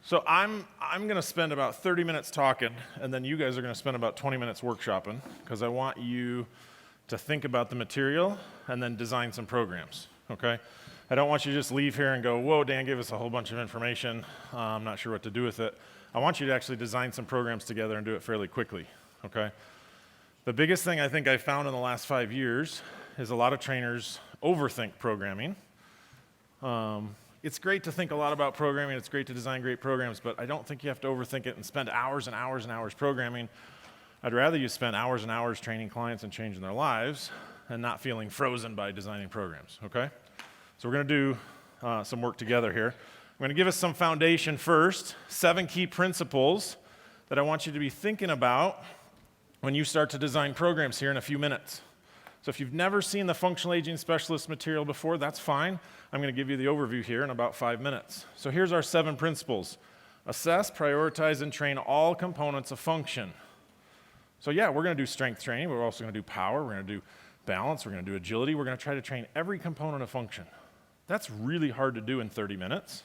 So I'm going to spend about 30 minutes talking, and then you guys are going to spend about 20 minutes workshopping, because I want you to think about the material and then design some programs, okay? I don't want you to just leave here and go, whoa, Dan gave us a whole bunch of information. I'm not sure what to do with it. I want you to actually design some programs together and do it fairly quickly, okay? The biggest thing I think I found in the last 5 years is a lot of trainers overthink programming. It's great to think a lot about programming, it's great to design great programs, but I don't think you have to overthink it and spend hours and hours and hours programming. I'd rather you spend hours and hours training clients and changing their lives and not feeling frozen by designing programs, okay? So we're going to do some work together here. I'm going to give us some foundation first, 7 key principles that I want you to be thinking about when you start to design programs here in a few minutes. So if you've never seen the functional aging specialist material before, that's fine. I'm going to give you the overview here in about 5 minutes. So here's our 7 principles. Assess, prioritize, and train all components of function. So yeah, we're going to do strength training, but we're also going to do power, we're going to do balance, we're going to do agility, we're going to try to train every component of function. That's really hard to do in 30 minutes.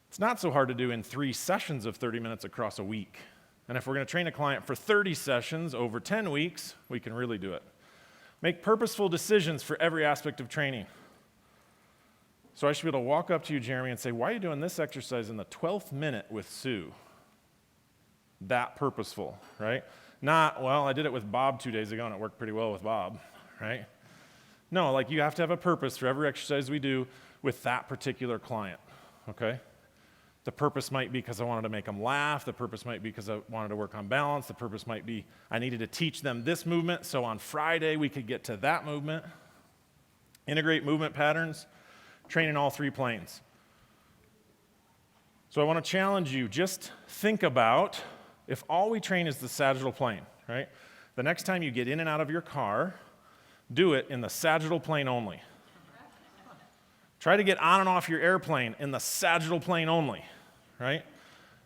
It's not so hard to do in 3 sessions of 30 minutes across a week. And if we're going to train a client for 30 sessions over 10 weeks, we can really do it. Make purposeful decisions for every aspect of training. So I should be able to walk up to you, Jeremy, and say, why are you doing this exercise in the 12th minute with Sue? That purposeful, right? Not, well, I did it with Bob 2 days ago and it worked pretty well with Bob, right? No, like you have to have a purpose for every exercise we do with that particular client, okay? The purpose might be because I wanted to make them laugh. The purpose might be because I wanted to work on balance. The purpose might be I needed to teach them this movement, so on Friday we could get to that movement. Integrate movement patterns, train in all 3 planes. So I want to challenge you, just think about if all we train is the sagittal plane, right? The next time you get in and out of your car, do it in the sagittal plane only. Try to get on and off your airplane in the sagittal plane only, right?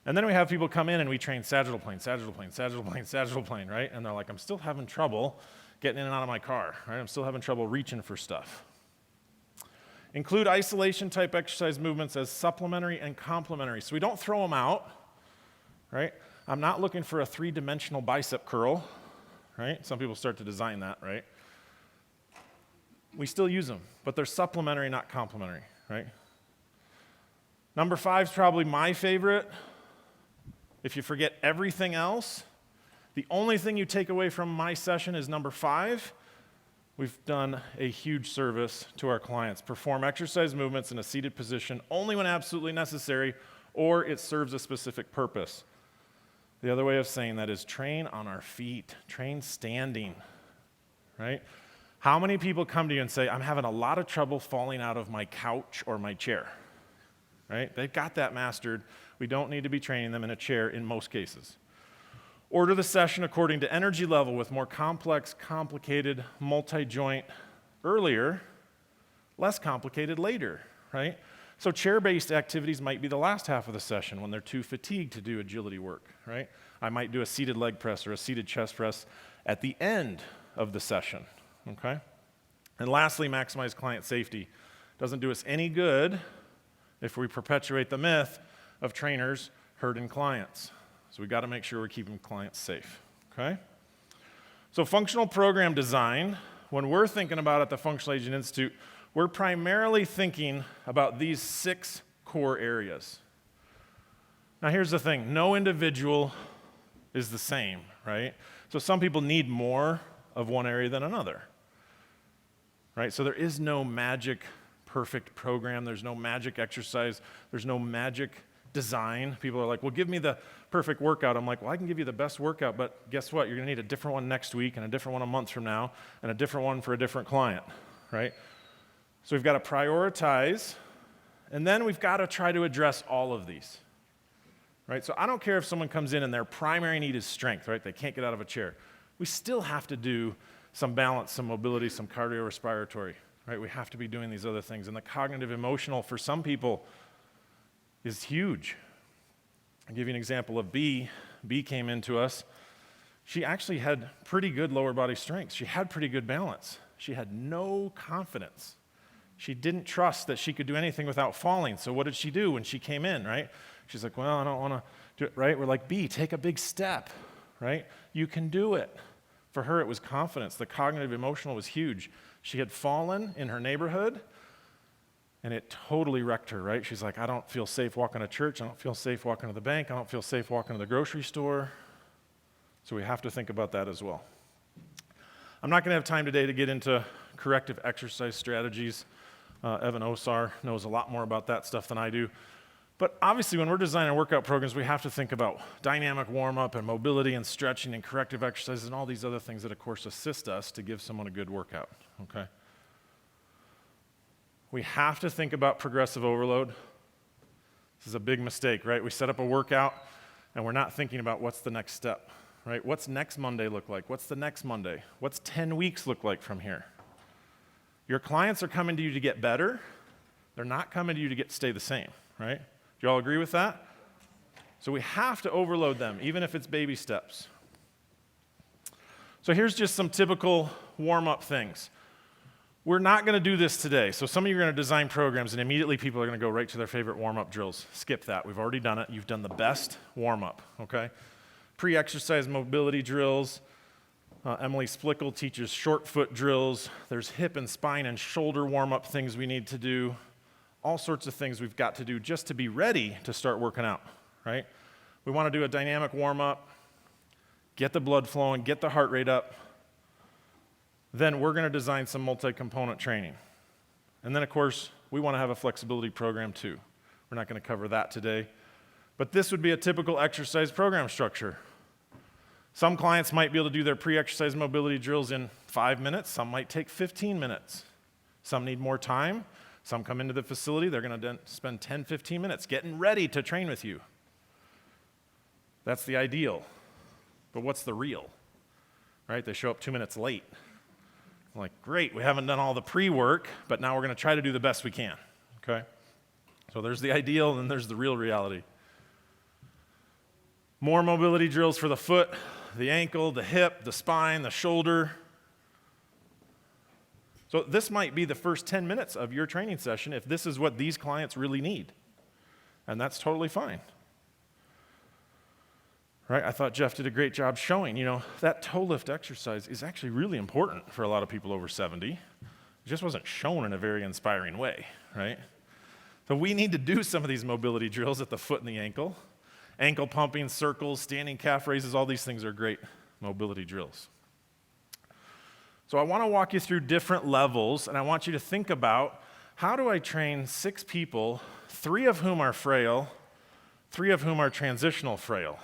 And then we have people come in and we train sagittal plane, sagittal plane, sagittal plane, sagittal plane, right? And they're like, I'm still having trouble getting in and out of my car, right? I'm still having trouble reaching for stuff. Include isolation type exercise movements as supplementary and complementary. So we don't throw them out, right? I'm not looking for a 3-dimensional bicep curl, right? Some people start to design that, right? We still use them, but they're supplementary, not complementary, right? Number 5 is probably my favorite. If you forget everything else, the only thing you take away from my session is number 5. We've done a huge service to our clients. Perform exercise movements in a seated position only when absolutely necessary, or it serves a specific purpose. The other way of saying that is train on our feet, train standing, right? How many people come to you and say, I'm having a lot of trouble falling out of my couch or my chair, right? They've got that mastered. We don't need to be training them in a chair in most cases. Order the session according to energy level with more complex, complicated, multi-joint earlier, less complicated later, right? So chair-based activities might be the last half of the session when they're too fatigued to do agility work, right? I might do a seated leg press or a seated chest press at the end of the session. Okay? And lastly, maximize client safety. Doesn't do us any good if we perpetuate the myth of trainers hurting clients. So we've got to make sure we're keeping clients safe. Okay? So functional program design, when we're thinking about it at the Functional Aging Institute, we're primarily thinking about these 6 core areas. Now here's the thing, no individual is the same, right? So some people need more of one area than another. Right? So there is no magic perfect program, there's no magic exercise, there's no magic design. People are like, well, give me the perfect workout. I'm like, well, I can give you the best workout, but guess what? You're going to need a different one next week and a different one a month from now and a different one for a different client, right? So we've got to prioritize, and then we've got to try to address all of these, right? So I don't care if someone comes in and their primary need is strength, right? They can't get out of a chair. We still have to do some balance, some mobility, some cardiorespiratory, right? We have to be doing these other things. And the cognitive emotional for some people is huge. I'll give you an example of B. B came into us. She actually had pretty good lower body strength. She had pretty good balance. She had no confidence She didn't trust that she could do anything without falling. So what did she do when she came in, right? She's like, well, I don't want to do it, right? We're like, B, take a big step, right? You can do it. For her, it was confidence. The cognitive emotional was huge. She had fallen in her neighborhood, and it totally wrecked her, right? She's like, I don't feel safe walking to church. I don't feel safe walking to the bank. I don't feel safe walking to the grocery store. So we have to think about that as well. I'm not going to have time today to get into corrective exercise strategies. Evan Osar knows a lot more about that stuff than I do. But obviously, when we're designing workout programs, we have to think about dynamic warm-up and mobility and stretching and corrective exercises and all these other things that, of course, assist us to give someone a good workout, okay? We have to think about progressive overload. This is a big mistake, right? We set up a workout, and we're not thinking about what's the next step, right? What's next Monday look like? What's the next Monday? What's 10 weeks look like from here? Your clients are coming to you to get better. They're not coming to you to stay the same, right? Do you all agree with that? So we have to overload them, even if it's baby steps. So here's just some typical warm-up things. We're not going to do this today. So some of you are going to design programs, and immediately people are going to go right to their favorite warm-up drills. Skip that. We've already done it. You've done the best warm-up, okay? Pre-exercise mobility drills. Emily Splickle teaches short foot drills. There's hip and spine and shoulder warm-up things we need to do. All sorts of things we've got to do just to be ready to start working out, right? We want to do a dynamic warm-up, get the blood flowing, get the heart rate up. Then we're going to design some multi-component training. And then, of course, we want to have a flexibility program too. We're not going to cover that today. But this would be a typical exercise program structure. Some clients might be able to do their pre-exercise mobility drills in 5 minutes. Some might take 15 minutes. Some need more time. Some come into the facility. They're going to spend 10, 15 minutes getting ready to train with you. That's the ideal. But what's the real? Right? They show up 2 minutes late. I'm like, great, we haven't done all the pre-work, but now we're going to try to do the best we can. Okay? So there's the ideal, and then there's the real reality. More mobility drills for the foot, the ankle, the hip, the spine, the shoulder. So this might be the first 10 minutes of your training session if this is what these clients really need. And that's totally fine. Right? I thought Jeff did a great job showing, that toe lift exercise is actually really important for a lot of people over 70. It just wasn't shown in a very inspiring way, right? So we need to do some of these mobility drills at the foot and the ankle. Ankle pumping, circles, standing calf raises, all these things are great mobility drills. So I want to walk you through different levels, and I want you to think about, how do I train 6 people, 3 of whom are frail, 3 of whom are transitional frail?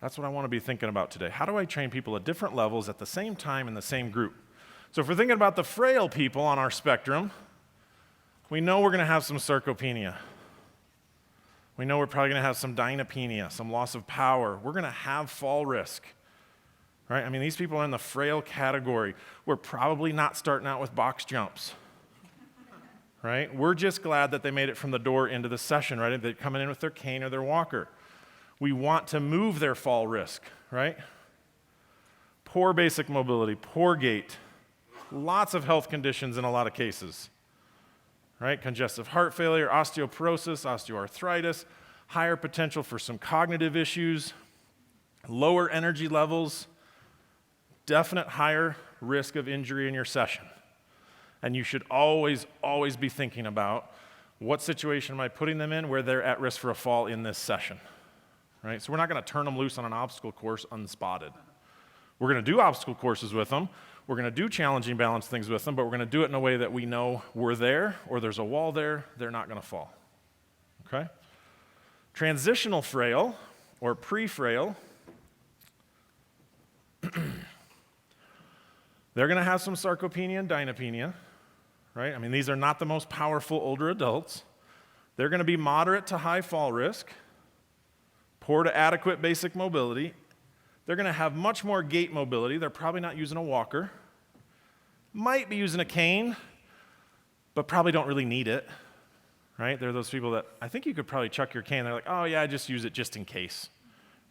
That's what I want to be thinking about today. How do I train people at different levels at the same time in the same group? So if we're thinking about the frail people on our spectrum, we know we're going to have some sarcopenia. We know we're probably going to have some dynapenia, some loss of power. We're going to have fall risk, right? I mean, these people are in the frail category. We're probably not starting out with box jumps, right? We're just glad that they made it from the door into the session, right? They're coming in with their cane or their walker. We want to move their fall risk, right? Poor basic mobility, poor gait, lots of health conditions in a lot of cases, right? Congestive heart failure, osteoporosis, osteoarthritis, higher potential for some cognitive issues, lower energy levels, definite higher risk of injury in your session. And you should always, always be thinking about, what situation am I putting them in where they're at risk for a fall in this session? Right? So we're not going to turn them loose on an obstacle course unspotted. We're going to do obstacle courses with them. We're going to do challenging balance things with them, but we're going to do it in a way that we know we're there, or there's a wall there, they're not going to fall. Okay? Transitional frail, or pre-frail, they're going to have some sarcopenia and dynapenia, right? I mean, these are not the most powerful older adults. They're going to be moderate to high fall risk, poor to adequate basic mobility. They're going to have much more gait mobility. They're probably not using a walker. Might be using a cane, but probably don't really need it, right? They're those people that, I think you could probably chuck your cane. They're like, oh yeah, I just use it just in case,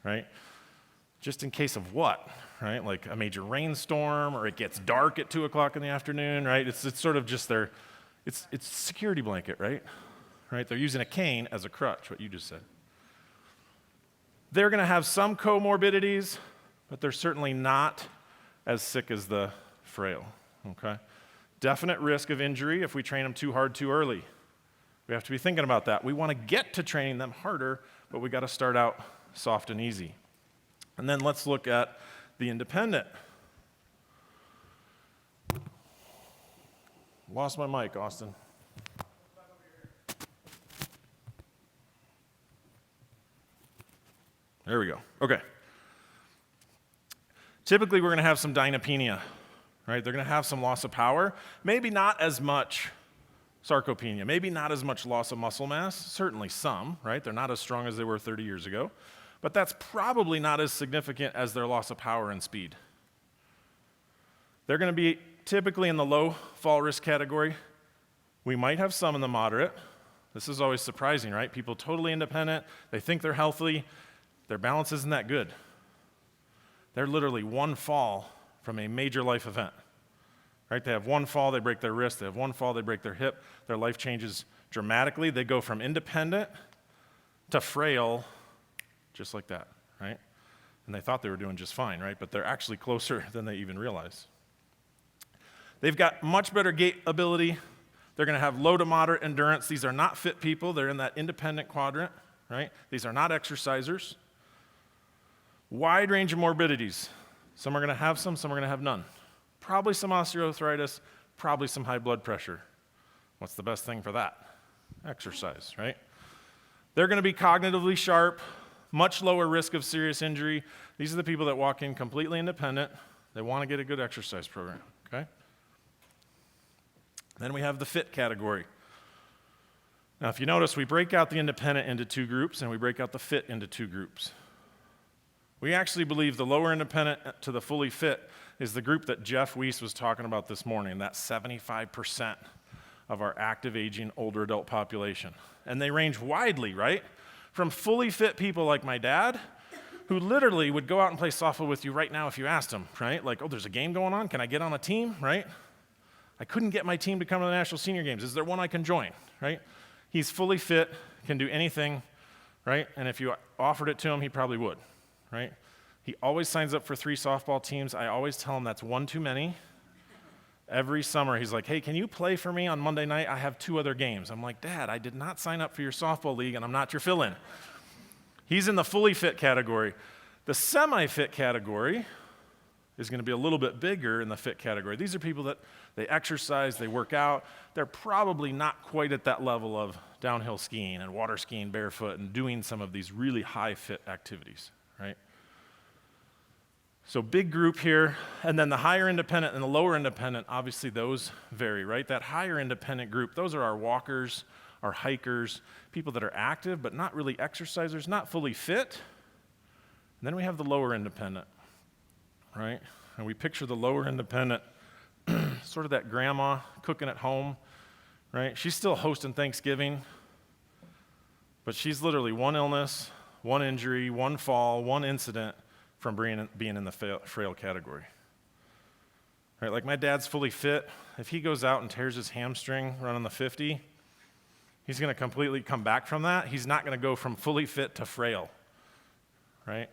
right? Just in case of what, right? Like a major rainstorm, or it gets dark at 2 o'clock in the afternoon, right? It's sort of just their It's a security blanket, right? Right? They're using a cane as a crutch, what you just said. They're going to have some comorbidities, but they're certainly not as sick as the frail, okay? Definite risk of injury if we train them too hard too early. We have to be thinking about that. We want to get to training them harder, but we got to start out soft and easy. And then let's look at the independent. Lost my mic, Austin. There we go. Okay. Typically, we're going to have some dynapenia, right? They're going to have some loss of power. Maybe not as much sarcopenia. Maybe not as much loss of muscle mass. Certainly some, right? They're not as strong as they were 30 years ago. But that's probably not as significant as their loss of power and speed. They're going to be typically in the low fall risk category. We might have some in the moderate. This is always surprising, right? People totally independent. They think they're healthy. Their balance isn't that good. They're literally one fall from a major life event, right? They have one fall, they break their wrist. They have one fall, they break their hip. Their life changes dramatically. They go from independent to frail just like that, right? And they thought they were doing just fine, right? But they're actually closer than they even realize. They've got much better gait ability. They're going to have low to moderate endurance. These are not fit people. They're in that independent quadrant, right? These are not exercisers. Wide range of morbidities. Some are going to have some are going to have none. Probably some osteoarthritis, probably some high blood pressure. What's the best thing for that? Exercise, right? They're going to be cognitively sharp, much lower risk of serious injury. These are the people that walk in completely independent. They want to get a good exercise program, okay? Then we have the fit category. Now, if you notice, we break out the independent into two groups, and we break out the fit into two groups. We actually believe the lower independent to the fully fit is the group that Jeff Weiss was talking about this morning, that 75% of our active aging older adult population. And they range widely, right? From fully fit people like my dad, who literally would go out and play softball with you right now if you asked him, right? Like, oh, there's a game going on, can I get on a team, right? I couldn't get my team to come to the National Senior Games. Is there one I can join, right? He's fully fit, can do anything, right? And if you offered it to him, he probably would, right? He always signs up for 3 softball teams. I always tell him that's one too many. Every summer, he's like, hey, can you play for me on Monday night? I have 2 other games. I'm like, Dad, I did not sign up for your softball league, and I'm not your fill-in. He's in the fully fit category. The semi-fit category is going to be a little bit bigger in the fit category. These are people that they exercise, they work out. They're probably not quite at that level of downhill skiing and water skiing barefoot and doing some of these really high fit activities, right? So big group here, and then the higher independent and the lower independent, obviously those vary, right? That higher independent group, those are our walkers, our hikers, people that are active but not really exercisers, not fully fit. And then we have the lower independent, right? And we picture the lower independent, sort of that grandma cooking at home, right? She's still hosting Thanksgiving, but she's literally one illness, one injury, one fall, one incident from being in the frail category. Right, like my dad's fully fit. If he goes out and tears his hamstring running the 50, he's going to completely come back from that. He's not going to go from fully fit to frail, right?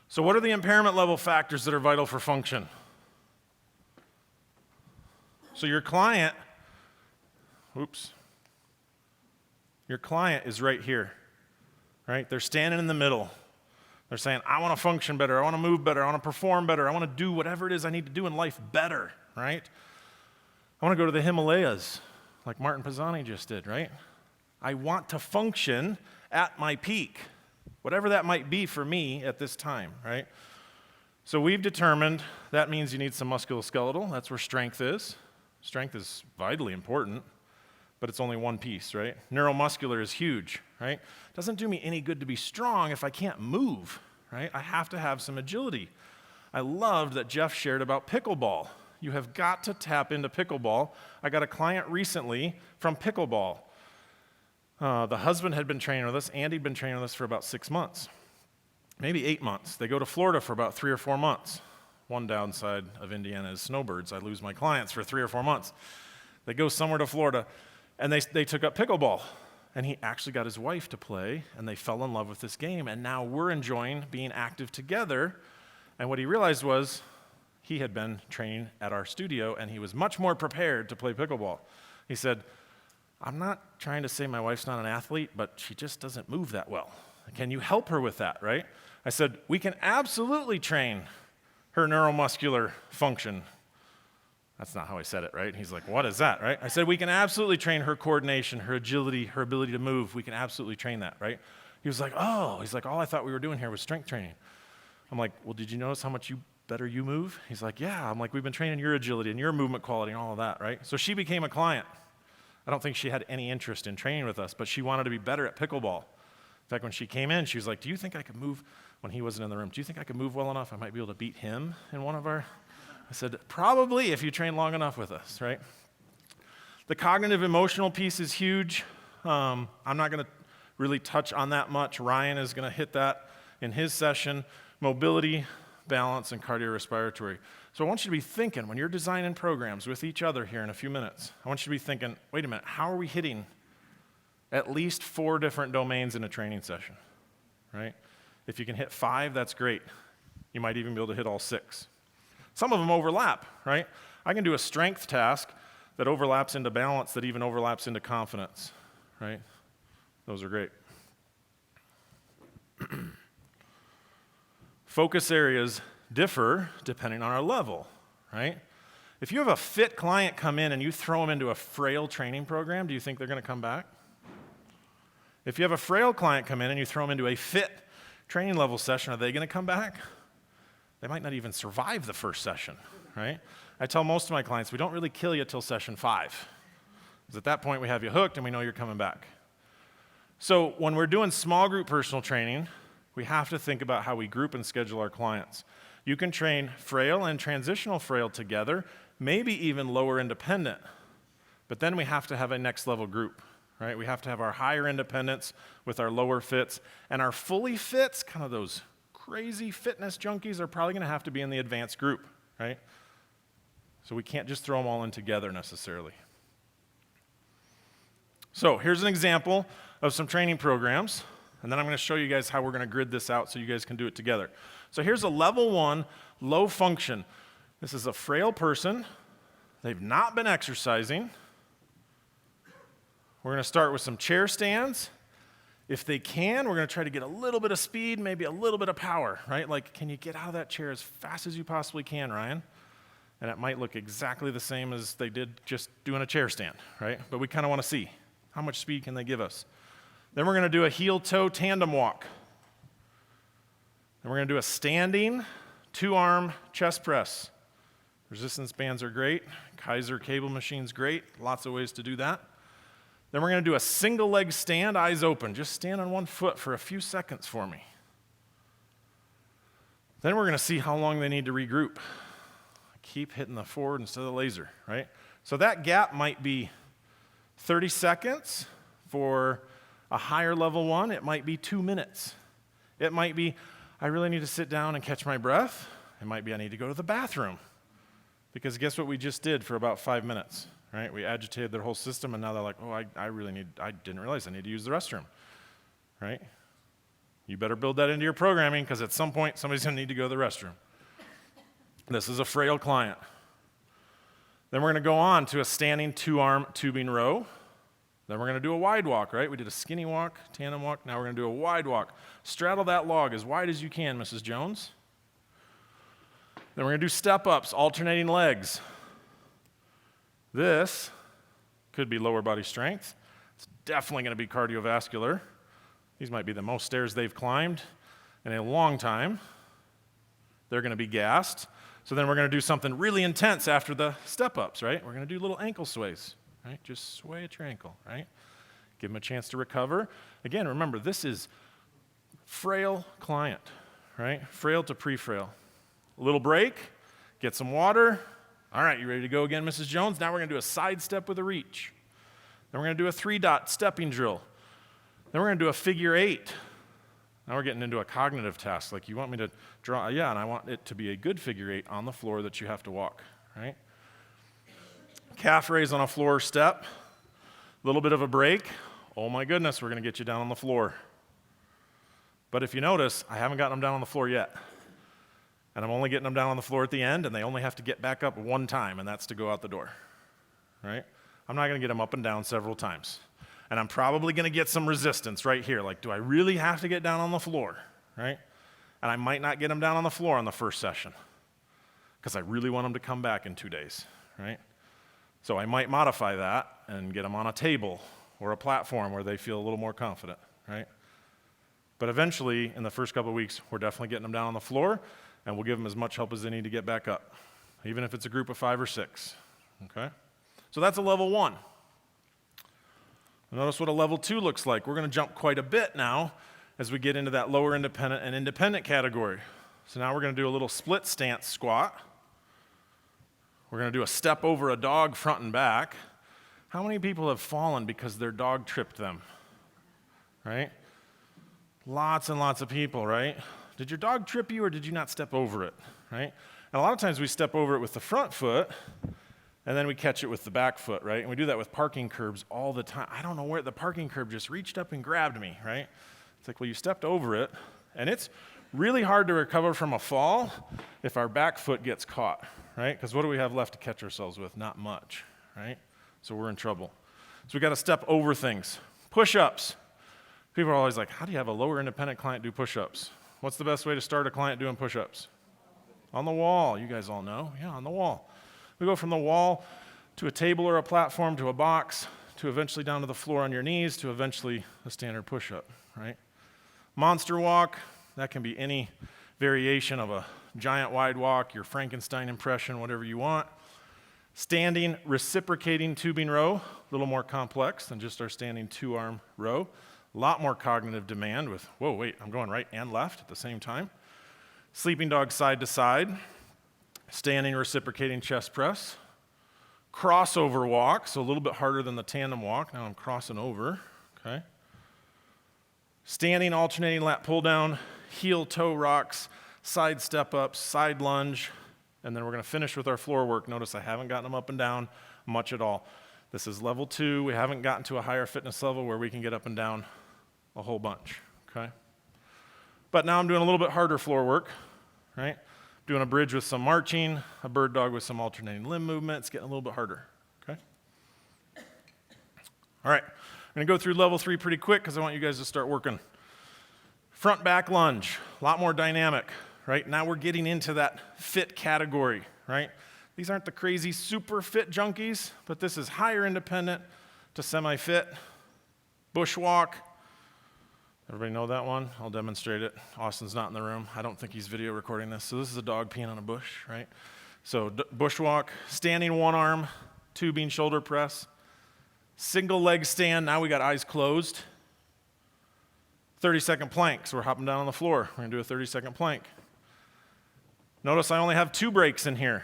So what are the impairment level factors that are vital for function? So your client is right here, right? They're standing in the middle. They're saying, I want to function better, I want to move better, I want to perform better, I want to do whatever it is I need to do in life better, right? I want to go to the Himalayas, like Martin Pisani just did, right? I want to function at my peak, whatever that might be for me at this time, right? So we've determined that means you need some musculoskeletal. That's where strength is. Strength is vitally important, but it's only one piece, right? Neuromuscular is huge, right? Doesn't do me any good to be strong if I can't move, right? I have to have some agility. I loved that Jeff shared about pickleball. You have got to tap into pickleball. I got a client recently from pickleball. The husband had been training with us. Andy had been training with us for about 6 months, maybe 8 months. They go to Florida for about 3 or 4 months. one downside of Indiana is snowbirds. I lose my clients for 3 or 4 months. They go somewhere to Florida, and they took up pickleball. And he actually got his wife to play, and they fell in love with this game, and now we're enjoying being active together. And what he realized was he had been training at our studio, and he was much more prepared to play pickleball. He said, I'm not trying to say my wife's not an athlete, but she just doesn't move that well. Can you help her with that, right? I said, we can absolutely train her neuromuscular function. That's not how I said it, right? He's like, what is that, right? I said, we can absolutely train her coordination, her agility, her ability to move. We can absolutely train that, right? He was like, oh. He's like, all I thought we were doing here was strength training. I'm like, well, did you notice how much better you move? He's like, yeah. I'm like, we've been training your agility and your movement quality and all of that, right? So she became a client. I don't think she had any interest in training with us, but she wanted to be better at pickleball. In fact, when she came in, she was like, do you think I could move, when he wasn't in the room, do you think I could move well enough I might be able to beat him in one of our... I said, probably if you train long enough with us, right? The cognitive emotional piece is huge. I'm not going to really touch on that much. Ryan is going to hit that in his session. Mobility, balance, and cardiorespiratory. So I want you to be thinking, when you're designing programs with each other here in a few minutes, I want you to be thinking, wait a minute, how are we hitting at least 4 different domains in a training session, right? If you can hit 5, that's great. You might even be able to hit all 6. Some of them overlap, right? I can do a strength task that overlaps into balance, that even overlaps into confidence, right? Those are great. Focus areas differ depending on our level, right? If you have a fit client come in and you throw them into a frail training program, do you think they're going to come back? If you have a frail client come in and you throw them into a fit training level session, are they going to come back? They might not even survive the first session, right? I tell most of my clients, we don't really kill you till session 5. Because at that point, we have you hooked and we know you're coming back. So when we're doing small group personal training, we have to think about how we group and schedule our clients. You can train frail and transitional frail together, maybe even lower independent. But then we have to have a next level group, right? We have to have our higher independents with our lower fits. And our fully fits, kind of those crazy fitness junkies, are probably going to have to be in the advanced group, right? So we can't just throw them all in together necessarily. So here's an example of some training programs, and then I'm going to show you guys how we're going to grid this out so you guys can do it together. So here's a level 1 low function. This is a frail person. They've not been exercising. We're going to start with some chair stands. If they can, we're going to try to get a little bit of speed, maybe a little bit of power, right? Like, can you get out of that chair as fast as you possibly can, Ryan? And it might look exactly the same as they did just doing a chair stand, right? But we kind of want to see how much speed can they give us. Then we're going to do a heel-toe tandem walk. Then we're going to do a standing 2-arm chest press. Resistance bands are great. Kaiser cable machine's great. Lots of ways to do that. Then we're going to do a single leg stand, eyes open. Just stand on one foot for a few seconds for me. Then we're going to see how long they need to regroup. Keep hitting the forward instead of the laser, right? So that gap might be 30 seconds. For a higher level one, it might be 2 minutes. It might be, I really need to sit down and catch my breath. It might be, I need to go to the bathroom. Because guess what we just did for about 5 minutes? Right? We agitated their whole system, and now they're like, oh, I didn't realize I need to use the restroom, right? You better build that into your programming, because at some point, somebody's going to need to go to the restroom. This is a frail client. Then we're going to go on to a standing 2-arm tubing row. Then we're going to do a wide walk, right? We did a skinny walk, tandem walk. Now we're going to do a wide walk. Straddle that log as wide as you can, Mrs. Jones. Then we're going to do step-ups, alternating legs. This could be lower body strength. It's definitely going to be cardiovascular. These might be the most stairs they've climbed in a long time. They're going to be gassed. So then we're going to do something really intense after the step-ups, right? We're going to do little ankle sways, right? Just sway at your ankle, right? Give them a chance to recover. Again, remember, this is frail client, right? Frail to pre-frail. A little break, get some water. All right, you ready to go again, Mrs. Jones? Now we're going to do a side step with a reach. Then we're going to do a 3-dot stepping drill. Then we're going to do a figure 8. Now we're getting into a cognitive task, like you want me to draw, yeah, and I want it to be a good figure 8 on the floor that you have to walk, right? Calf raise on a floor step, a little bit of a break. Oh my goodness, we're going to get you down on the floor. But if you notice, I haven't gotten them down on the floor yet. And I'm only getting them down on the floor at the end, and they only have to get back up one time, and that's to go out the door, right? I'm not going to get them up and down several times. And I'm probably going to get some resistance right here. Like, do I really have to get down on the floor, right? And I might not get them down on the floor on the first session because I really want them to come back in 2 days, right? So I might modify that and get them on a table or a platform where they feel a little more confident, right? But eventually, in the first couple of weeks, we're definitely getting them down on the floor, and we'll give them as much help as they need to get back up, even if it's a group of 5 or 6, okay? So that's a level 1. Notice what a level 2 looks like. We're going to jump quite a bit now as we get into that lower independent and independent category. So now we're going to do a little split stance squat. We're going to do a step over a dog front and back. How many people have fallen because their dog tripped them, right? Lots and lots of people, right? Did your dog trip you or did you not step over it, right? And a lot of times we step over it with the front foot, and then we catch it with the back foot, right? And we do that with parking curbs all the time. I don't know where the parking curb just reached up and grabbed me, right? It's like, well, you stepped over it, and it's really hard to recover from a fall if our back foot gets caught, right? Because what do we have left to catch ourselves with? Not much, right? So we're in trouble. So we got to step over things. Push-ups. People are always like, how do you have a lower independent client do push-ups? What's the best way to start a client doing push-ups? On the wall. You guys all know. Yeah, on the wall. We go from the wall to a table or a platform to a box to eventually down to the floor on your knees to eventually a standard push-up, right? Monster walk, that can be any variation of a giant wide walk, your Frankenstein impression, whatever you want. Standing reciprocating tubing row, a little more complex than just our standing 2-arm row. A lot more cognitive demand with, whoa, wait, I'm going right and left at the same time. Sleeping dog side to side. Standing reciprocating chest press. Crossover walk, so a little bit harder than the tandem walk. Now I'm crossing over, okay? Standing alternating lat pull down, heel toe rocks, side step ups, side lunge, and then we're going to finish with our floor work. Notice I haven't gotten them up and down much at all. This is level 2. We haven't gotten to a higher fitness level where we can get up and down a whole bunch, okay? But now I'm doing a little bit harder floor work, right? Doing a bridge with some marching, a bird dog with some alternating limb movement. It's getting a little bit harder, okay? All right, I'm going to go through level 3 pretty quick because I want you guys to start working. Front back lunge, a lot more dynamic, right? Now we're getting into that fit category, right? These aren't the crazy super fit junkies, but this is higher independent to semi-fit. Bushwalk. Everybody know that one? I'll demonstrate it. Austin's not in the room. I don't think he's video recording this. So this is a dog peeing on a bush, right? So bushwalk, standing 1-arm, tubing shoulder press, single leg stand. Now we got eyes closed. 30-second plank. So we're hopping down on the floor. We're going to do a 30-second plank. Notice I only have 2 breaks in here.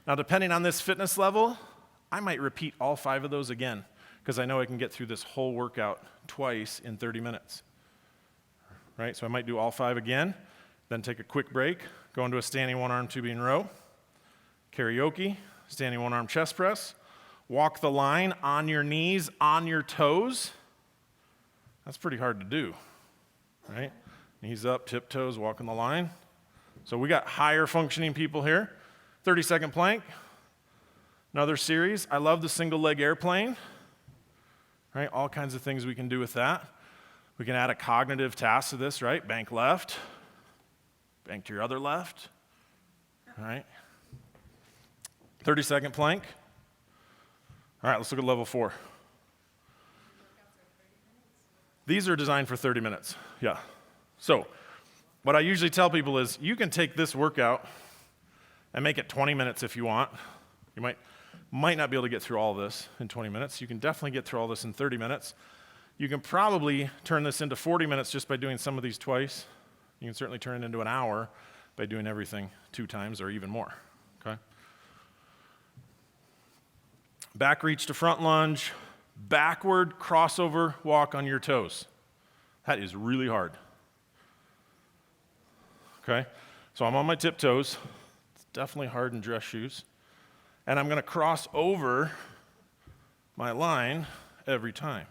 Now, depending on this fitness level, I might repeat all 5 of those again because I know I can get through this whole workout twice in 30 minutes, right? So I might do all 5 again, then take a quick break, go into a standing 1-arm tubing row, karaoke, standing 1-arm chest press, walk the line on your knees, on your toes. That's pretty hard to do, right? Knees up, tiptoes, walking the line. So we got higher functioning people here. 30-second plank. Another series. I love the single leg airplane. Right? All kinds of things we can do with that. We can add a cognitive task to this, right? Bank left. Bank to your other left. Right? 30-second plank. All right, let's look at level 4. These are designed for 30 minutes. Yeah. So what I usually tell people is you can take this workout and make it 20 minutes if you want. You might not be able to get through all this in 20 minutes. You can definitely get through all this in 30 minutes. You can probably turn this into 40 minutes just by doing some of these twice. You can certainly turn it into an hour by doing everything 2 times or even more, okay? Back reach to front lunge, backward crossover walk on your toes. That is really hard, okay? So I'm on my tiptoes. It's definitely hard in dress shoes. And I'm going to cross over my line every time.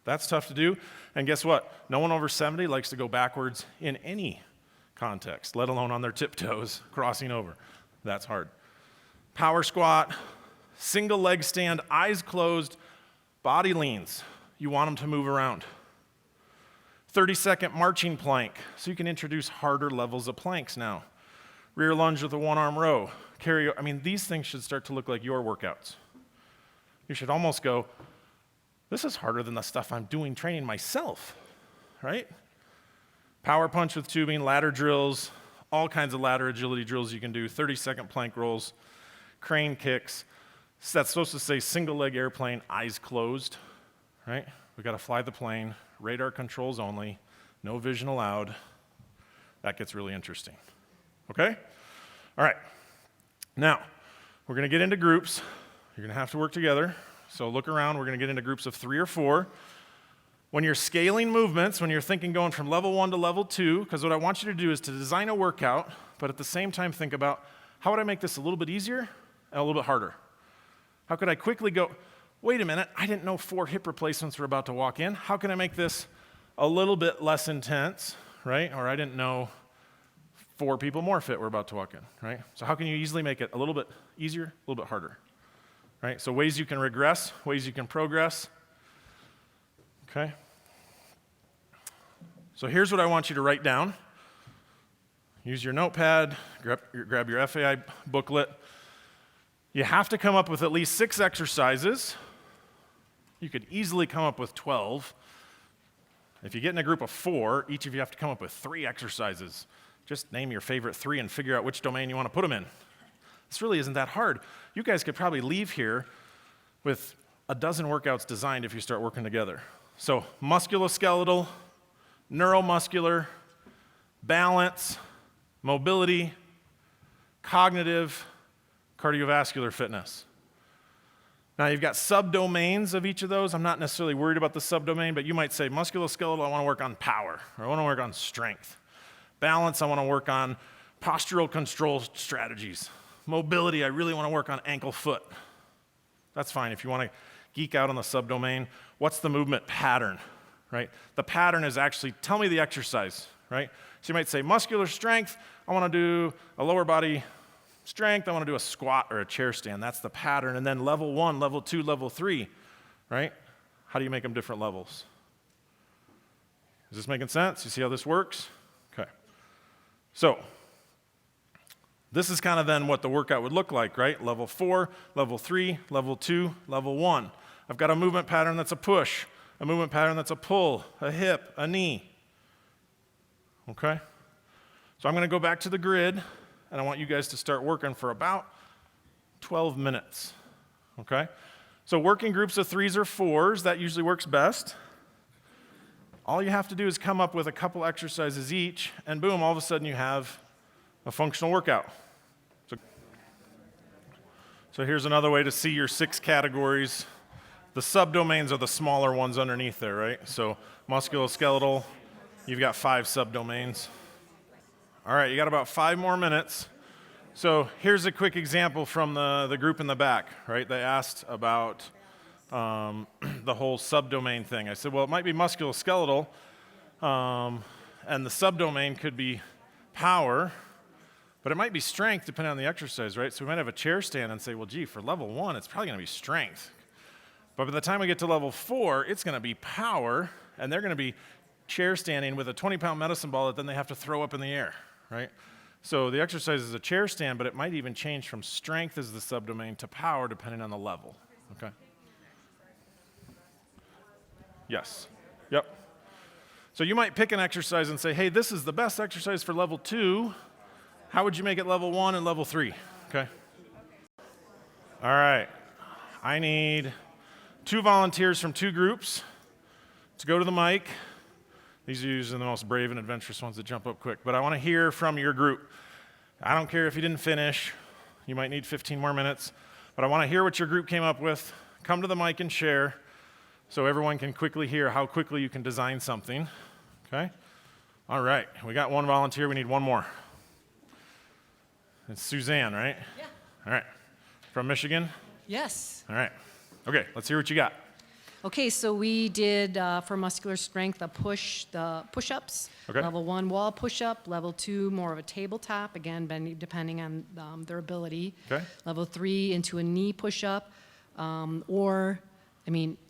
That's tough to do. And guess what? No one over 70 likes to go backwards in any context, let alone on their tiptoes, crossing over. That's hard. Power squat, single leg stand, eyes closed, body leans. You want them to move around. 30-second marching plank, so you can introduce harder levels of planks now. Rear lunge with a one-arm row. These things should start to look like your workouts. You should almost go, this is harder than the stuff I'm doing training myself, right? Power punch with tubing, ladder drills, all kinds of ladder agility drills you can do, 30-second plank rolls, crane kicks. That's supposed to say single leg airplane, eyes closed, right? We got to fly the plane, radar controls only, no vision allowed. That gets really interesting, okay? All right, now we're going to get into groups. You're going to have to work together. So look around, we're going to get into groups of 3 or 4. When you're scaling movements, when you're thinking going from level 1 to level 2, because what I want you to do is to design a workout, but at the same time think about, how would I make this a little bit easier and a little bit harder? How could I quickly go, wait a minute, I didn't know 4 hip replacements were about to walk in. How can I make this a little bit less intense, right? Or I didn't know 4 people more fit were about to walk in, right? So how can you easily make it a little bit easier, a little bit harder, right? So ways you can regress, ways you can progress, okay? So here's what I want you to write down. Use your notepad, grab your FAI booklet. You have to come up with at least 6 exercises. You could easily come up with 12. If you get in a group of 4, each of you have to come up with 3 exercises. Just name your favorite 3 and figure out which domain you want to put them in. This really isn't that hard. You guys could probably leave here with a dozen workouts designed if you start working together. So musculoskeletal, neuromuscular, balance, mobility, cognitive, cardiovascular fitness. Now you've got subdomains of each of those. I'm not necessarily worried about the subdomain, but you might say musculoskeletal, I want to work on power, or I want to work on strength. Balance, I want to work on postural control strategies. Mobility, I really want to work on ankle foot. That's fine. If you want to geek out on the subdomain, what's the movement pattern, right? The pattern is actually, tell me the exercise, right? So you might say muscular strength, I want to do a lower body strength, I want to do a squat or a chair stand. That's the pattern. And then level 1, level 2, level 3, right? How do you make them different levels? Is this making sense? You see how this works? Okay. So this is kind of then what the workout would look like, right? Level 4, level 3, level 2, level 1. I've got a movement pattern that's a push, a movement pattern that's a pull, a hip, a knee. Okay? So I'm going to go back to the grid, and I want you guys to start working for about 12 minutes. Okay? So working groups of 3s or 4s, that usually works best. All you have to do is come up with a couple exercises each, and boom, all of a sudden you have a functional workout. So here's another way to see your 6 categories. The subdomains are the smaller ones underneath there, right? So musculoskeletal, you've got 5 subdomains. All right, you got about 5 more minutes. So here's a quick example from the group in the back, right? They asked about the whole subdomain thing. I said, well, it might be musculoskeletal, and the subdomain could be power, but it might be strength depending on the exercise, right? So we might have a chair stand and say, well, gee, for level 1, it's probably going to be strength. But by the time we get to level 4, it's going to be power, and they're going to be chair standing with a 20-pound medicine ball that then they have to throw up in the air, right? So the exercise is a chair stand, but it might even change from strength as the subdomain to power depending on the level, okay? Yes. Yep. So you might pick an exercise and say, hey, this is the best exercise for level 2. How would you make it level 1 and level 3? Okay. All right. I need 2 volunteers from 2 groups to go to the mic. These are usually the most brave and adventurous ones that jump up quick. But I want to hear from your group. I don't care if you didn't finish. You might need 15 more minutes. But I want to hear what your group came up with. Come to the mic and share so everyone can quickly hear how quickly you can design something. Okay? All right, we got one volunteer. We need one more. It's Suzanne, right? Yeah. All right. From Michigan? Yes. All right. Okay, let's hear what you got. Okay, so we did, for muscular strength, the push-ups. Okay. Level 1 wall push-up. Level 2, more of a tabletop, again, depending on their ability. Okay. Level 3, into a knee push-up, or,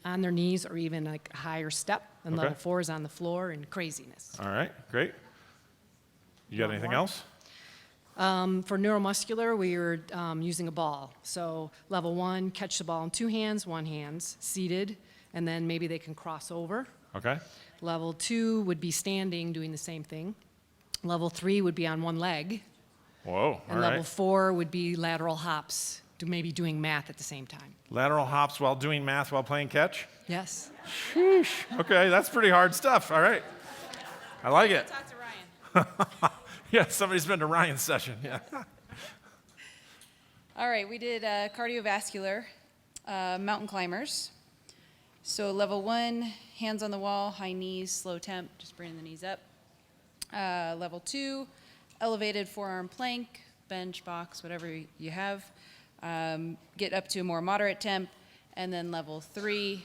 on their knees, or even like a higher step. And Okay. level 4 is on the floor and craziness. All right, great. You got Want anything more? else? For neuromuscular, we are using a ball. So level 1, catch the ball in 2 hands, 1 hand, seated, and then maybe they can cross over. Okay. Level 2 would be standing, doing the same thing. Level 3 would be on 1 leg. Whoa, And all level right. 4 would be lateral hops, maybe doing math at the same time. Lateral hops while doing math while playing catch? Yes? Sheesh. Okay, that's pretty hard stuff. All right. I like it. Talk to Ryan. Yeah, somebody's been to Ryan's session. Yeah. All right, we did cardiovascular, mountain climbers. So level 1, hands on the wall, high knees, slow temp, just bringing the knees up. Level 2, elevated forearm plank, bench, box, whatever you have. Get up to a more moderate temp. And then level 3,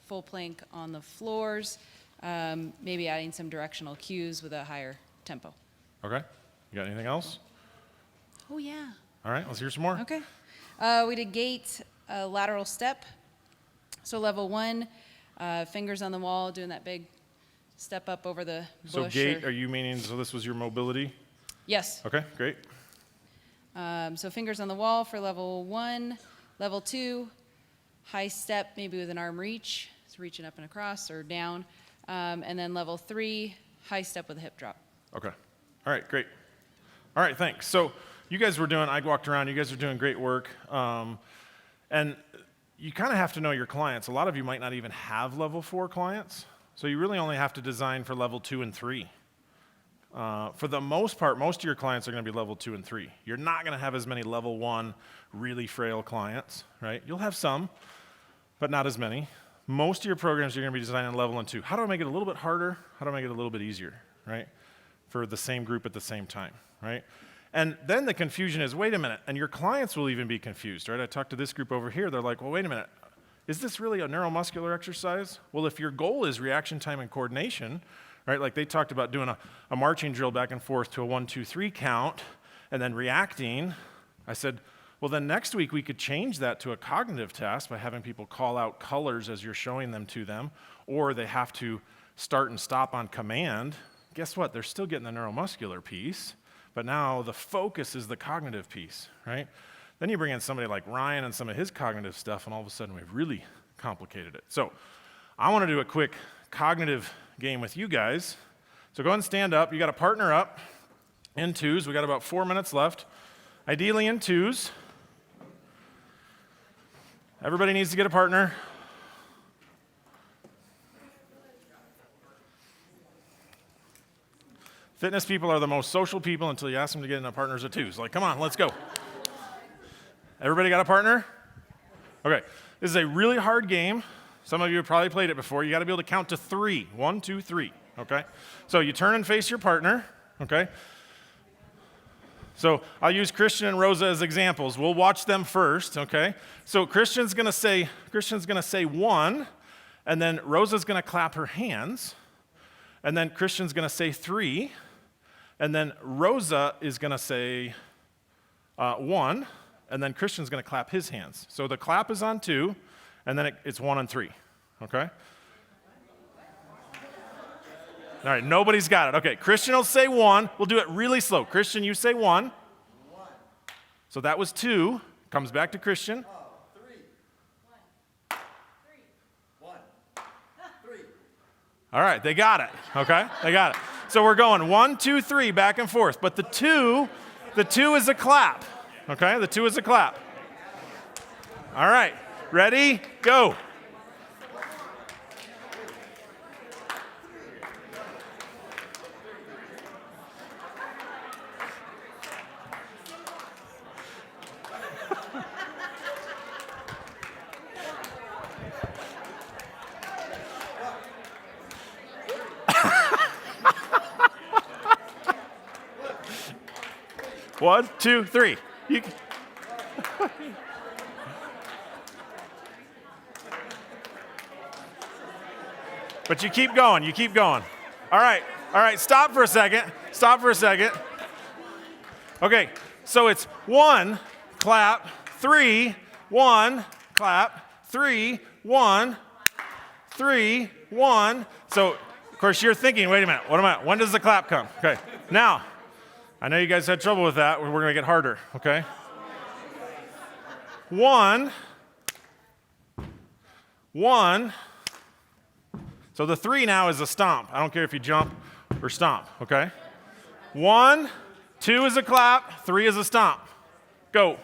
full plank on the floors, maybe adding some directional cues with a higher tempo. Okay. You got anything else? Oh, yeah. All right, let's hear some more. Okay. We did gait, lateral step. So level 1, fingers on the wall, doing that big step up over the bush. So gait, are you meaning, so this was your mobility? Yes. Okay, great. So fingers on the wall for level 1. Level 2, high step, maybe with an arm reach. So reaching up and across or down. And then level 3, high step with a hip drop. Okay. All right, great. All right, thanks. So you guys were doing, I walked around, you guys are doing great work. And you kind of have to know your clients. A lot of you might not even have level 4 clients. So you really only have to design for level 2 and 3. For the most part, most of your clients are going to be level 2 and 3. You're not going to have as many level 1 really frail clients, right? You'll have some, but not as many. Most of your programs are going to be designing level 1 and 2. How do I make it a little bit harder? How do I make it a little bit easier, right? For the same group at the same time, right? And then the confusion is, wait a minute, and your clients will even be confused, right? I talked to this group over here. They're like, well, wait a minute. Is this really a neuromuscular exercise? Well, if your goal is reaction time and coordination, right? Like they talked about doing a marching drill back and forth to a 1, 2, 3 count and then reacting. I said, well, then next week we could change that to a cognitive task by having people call out colors as you're showing them to them, or they have to start and stop on command. Guess what? They're still getting the neuromuscular piece, but now the focus is the cognitive piece, right? Then you bring in somebody like Ryan and some of his cognitive stuff, and all of a sudden we've really complicated it. So I want to do a quick cognitive game with you guys. So go ahead and stand up. You got to partner up in twos. We got about 4 minutes left. Ideally in twos. Everybody needs to get a partner. Fitness people are the most social people until you ask them to get into partners of twos. Like, come on, let's go. Everybody got a partner? Okay, this is a really hard game. Some of you have probably played it before. You got to be able to count to 3. 1, 2, 3, okay? So you turn and face your partner, okay? So I'll use Christian and Rosa as examples. We'll watch them first, okay? So Christian's gonna say 1, and then Rosa's gonna clap her hands, and then Christian's gonna say 3, and then Rosa is gonna say 1, and then Christian's gonna clap his hands. So the clap is on 2, and then it's 1 and 3, okay? All right, nobody's got it. Okay, Christian will say 1. We'll do it really slow. Christian, you say 1. So that was 2. Comes back to Christian. 3. 1. 3. All right, they got it. Okay, they got it. So we're going 1, 2, 3, back and forth. But the two is a clap. Okay, the 2 is a clap. All right, ready? Go. 1, 2, 3. You can... But you keep going, you keep going. All right, stop for a second. Okay, so it's 1, clap, 3, 1, clap, 3, 1, 3, 1. So, of course, you're thinking, wait a minute, when does the clap come? Okay, now, I know you guys had trouble with that. We're going to get harder, okay? 1, 1. So the 3 now is a stomp. I don't care if you jump or stomp, okay? 1, 2 is a clap, 3 is a stomp. Go.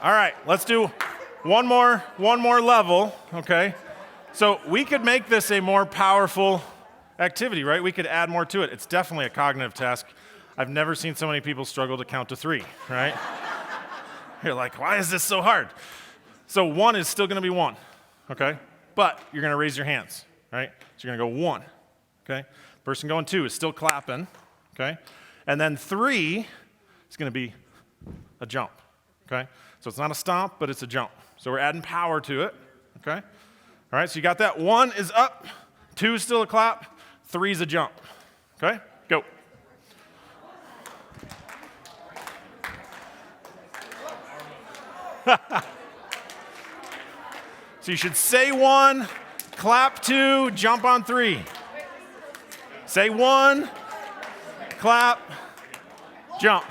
All right, let's do one more level, okay? So we could make this a more powerful activity, right? We could add more to it. It's definitely a cognitive task. I've never seen so many people struggle to count to 3, right? You're like, why is this so hard? So 1 is still gonna be 1, okay? But you're gonna raise your hands, right? So you're gonna go 1, okay? Person going 2 is still clapping, okay? And then 3 is gonna be a jump, okay? So it's not a stomp, but it's a jump. So we're adding power to it, okay? All right, so you got that. 1 is up, 2 is still a clap, 3 is a jump, okay? Go. So you should say 1, clap 2, jump on 3. Say 1, clap, jump.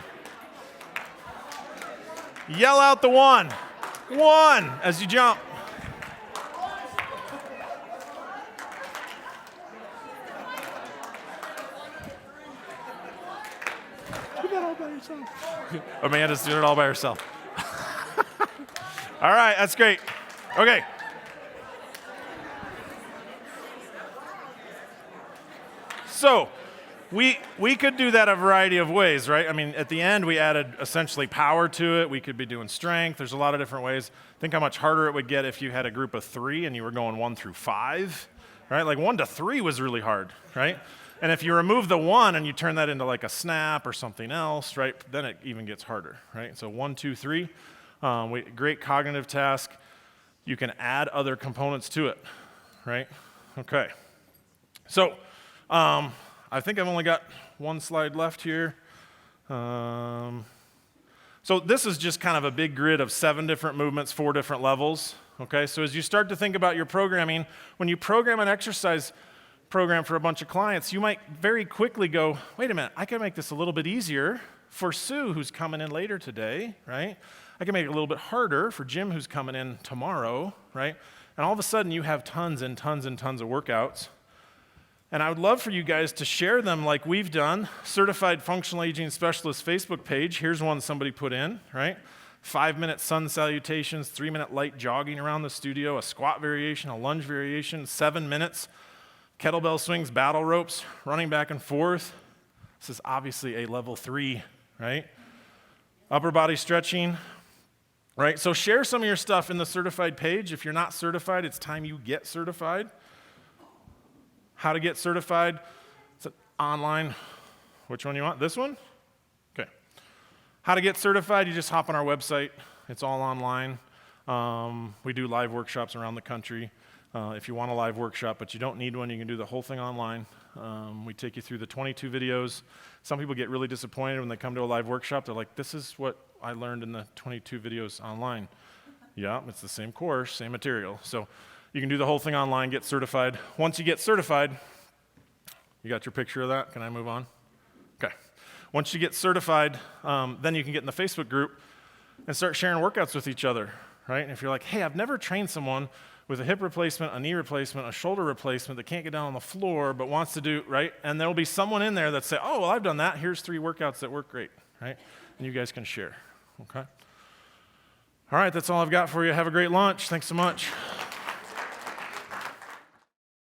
Yell out the 1. 1 as you jump. Do that all by yourself. Amanda's doing it all by herself. All right, that's great. Okay. So, we could do that a variety of ways, right? I mean, at the end, we added essentially power to it. We could be doing strength. There's a lot of different ways. Think how much harder it would get if you had a group of 3 and you were going 1 through 5, right? Like 1 to 3 was really hard, right? And if you remove the 1 and you turn that into like a snap or something else, right, then it even gets harder, right? So 1, 2, 3, great cognitive task. You can add other components to it, right? Okay. So, I think I've only got one slide left here. So this is just kind of a big grid of 7 different movements, 4 different levels. Okay, so as you start to think about your programming, when you program an exercise program for a bunch of clients, you might very quickly go, wait a minute, I can make this a little bit easier for Sue, who's coming in later today, right? I can make it a little bit harder for Jim, who's coming in tomorrow, right? And all of a sudden, you have tons and tons and tons of workouts. And I would love for you guys to share them like we've done. Certified Functional Aging Specialist Facebook page. Here's one somebody put in, right? 5-minute sun salutations, 3-minute light jogging around the studio, a squat variation, a lunge variation, 7 minutes, kettlebell swings, battle ropes, running back and forth. This is obviously a level 3, right? Upper body stretching, right? So share some of your stuff in the certified page. If you're not certified, it's time you get certified. How to get certified? It's an online. Which one you want? This one? Okay. How to get certified? You just hop on our website. It's all online. We do live workshops around the country. If you want a live workshop, but you don't need one, you can do the whole thing online. We take you through the 22 videos. Some people get really disappointed when they come to a live workshop. They're like, this is what I learned in the 22 videos online. Yeah, it's the same course, same material. So you can do the whole thing online, get certified. Once you get certified, you got your picture of that? Can I move on? Okay. Once you get certified, then you can get in the Facebook group and start sharing workouts with each other, right? And if you're like, hey, I've never trained someone with a hip replacement, a knee replacement, a shoulder replacement that can't get down on the floor but wants to do, right? And there will be someone in there that say, oh, well, I've done that. Here's 3 workouts that work great, right? And you guys can share, okay? All right, that's all I've got for you. Have a great lunch. Thanks so much.